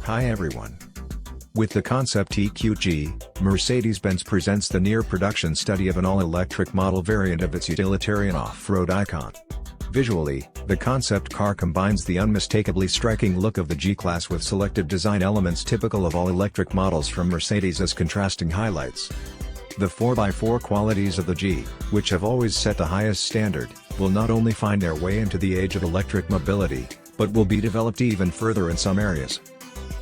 Hi everyone. With the Concept EQG, Mercedes-Benz presents the near-production study of an all-electric model variant of its utilitarian off-road icon. Visually, the concept car combines the unmistakably striking look of the G-Class with selected design elements typical of all-electric models from Mercedes as contrasting highlights. The 4x4 qualities of the G, which have always set the highest standard, will not only find their way into the age of electric mobility, but will be developed even further in some areas.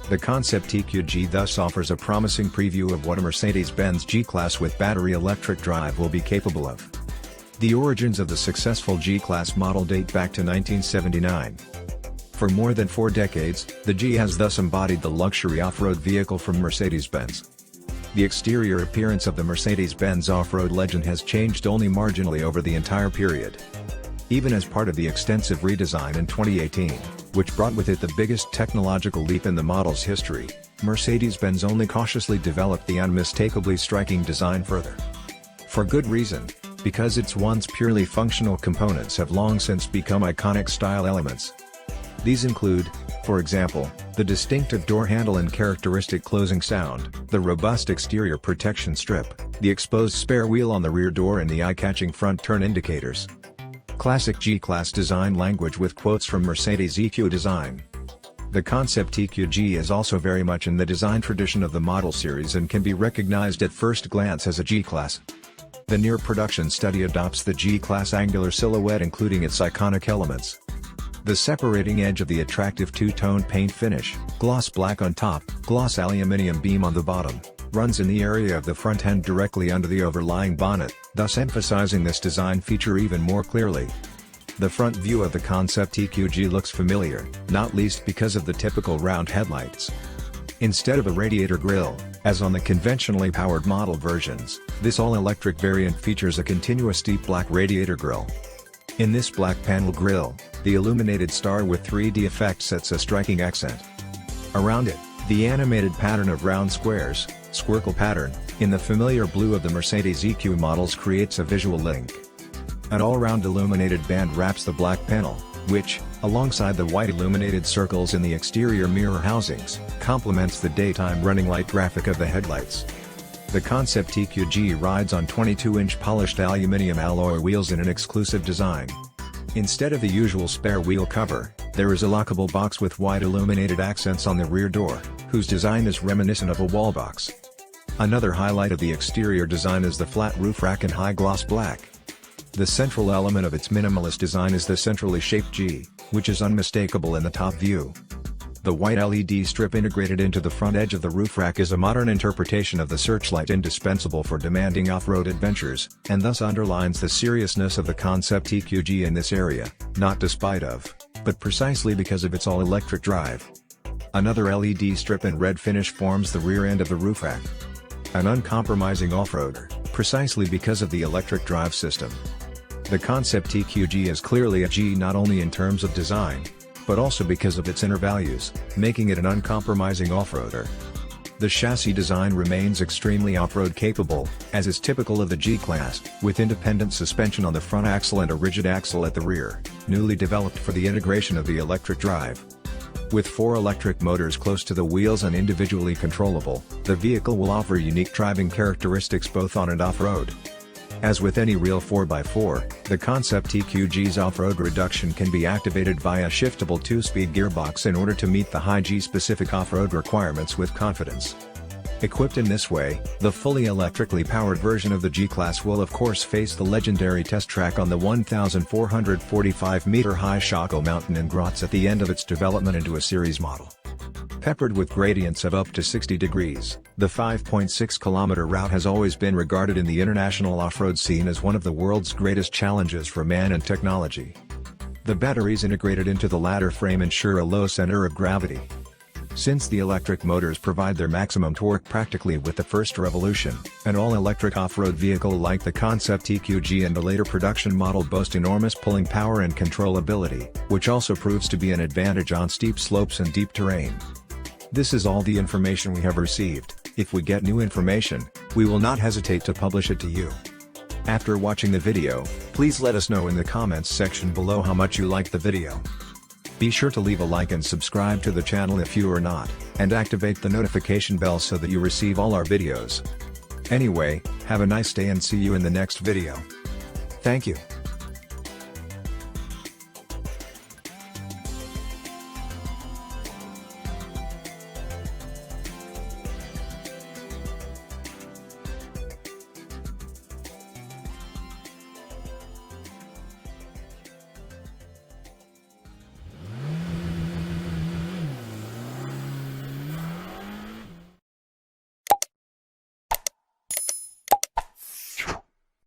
The Concept EQG thus offers a promising preview of what a Mercedes-Benz G-Class with battery electric drive will be capable of. The origins of the successful G-Class model date back to 1979. For more than 4 decades, the G has thus embodied the luxury off-road vehicle from Mercedes-Benz. The exterior appearance of the Mercedes-Benz off-road legend has changed only marginally over the entire period. Even as part of the extensive redesign in 2018, which brought with it the biggest technological leap in the model's history, Mercedes-Benz only cautiously developed the unmistakably striking design further. For good reason, because its once purely functional components have long since become iconic style elements. These include, for example, the distinctive door handle and characteristic closing sound, the robust exterior protection strip, the exposed spare wheel on the rear door and the eye-catching front turn indicators. Classic G-Class design language with quotes from Mercedes EQ design. The Concept EQG is also very much in the design tradition of the model series and can be recognized at first glance as a G-Class. The near-production study adopts the G-Class angular silhouette including its iconic elements. The separating edge of the attractive two-tone paint finish, gloss black on top, gloss aluminium beam on the bottom, runs in the area of the front end directly under the overlying bonnet, thus emphasizing this design feature even more clearly. The front view of the Concept EQG looks familiar, not least because of the typical round headlights. Instead of a radiator grille, as on the conventionally powered model versions, this all-electric variant features a continuous deep black radiator grille. In this black panel grille, the illuminated star with 3D effect sets a striking accent. Around it, the animated pattern of round squares, squircle pattern, in the familiar blue of the Mercedes EQ models creates a visual link. An all-round illuminated band wraps the black panel, which, alongside the white illuminated circles in the exterior mirror housings, complements the daytime running light graphic of the headlights. The Concept EQG rides on 22-inch polished aluminium alloy wheels in an exclusive design. Instead of the usual spare wheel cover, there is a lockable box with white illuminated accents on the rear door, whose design is reminiscent of a wall box. Another highlight of the exterior design is the flat roof rack in high gloss black. The central element of its minimalist design is the centrally shaped G, which is unmistakable in the top view. The white LED strip integrated into the front edge of the roof rack is a modern interpretation of the searchlight indispensable for demanding off-road adventures, and thus underlines the seriousness of the Concept EQG in this area, not despite of, but precisely because of its all-electric drive. Another LED strip in red finish forms the rear end of the roof rack. An uncompromising off-roader, precisely because of the electric drive system. The Concept EQG is clearly a G not only in terms of design, but also because of its inner values, making it an uncompromising off-roader. The chassis design remains extremely off-road capable, as is typical of the G-Class, with independent suspension on the front axle and a rigid axle at the rear, newly developed for the integration of the electric drive. With 4 electric motors close to the wheels and individually controllable, the vehicle will offer unique driving characteristics both on and off-road. As with any real 4x4, the Concept EQG's off-road reduction can be activated via a shiftable 2-speed gearbox in order to meet the high G-specific off-road requirements with confidence. Equipped in this way, the fully electrically powered version of the G-Class will of course face the legendary test track on the 1,445-meter-high Shako mountain in Graz at the end of its development into a series model. Peppered with gradients of up to 60 degrees, the 5.6-kilometer route has always been regarded in the international off-road scene as one of the world's greatest challenges for man and technology. The batteries integrated into the ladder frame ensure a low center of gravity. Since the electric motors provide their maximum torque practically with the first revolution, an all-electric off-road vehicle like the Concept EQG and the later production model boast enormous pulling power and controllability, which also proves to be an advantage on steep slopes and deep terrain. This is all the information we have received. If we get new information, we will not hesitate to publish it to you. After watching the video, please let us know in the comments section below how much you liked the video. Be sure to leave a like and subscribe to the channel if you are not, and activate the notification bell so that you receive all our videos. Anyway, have a nice day and see you in the next video. Thank you.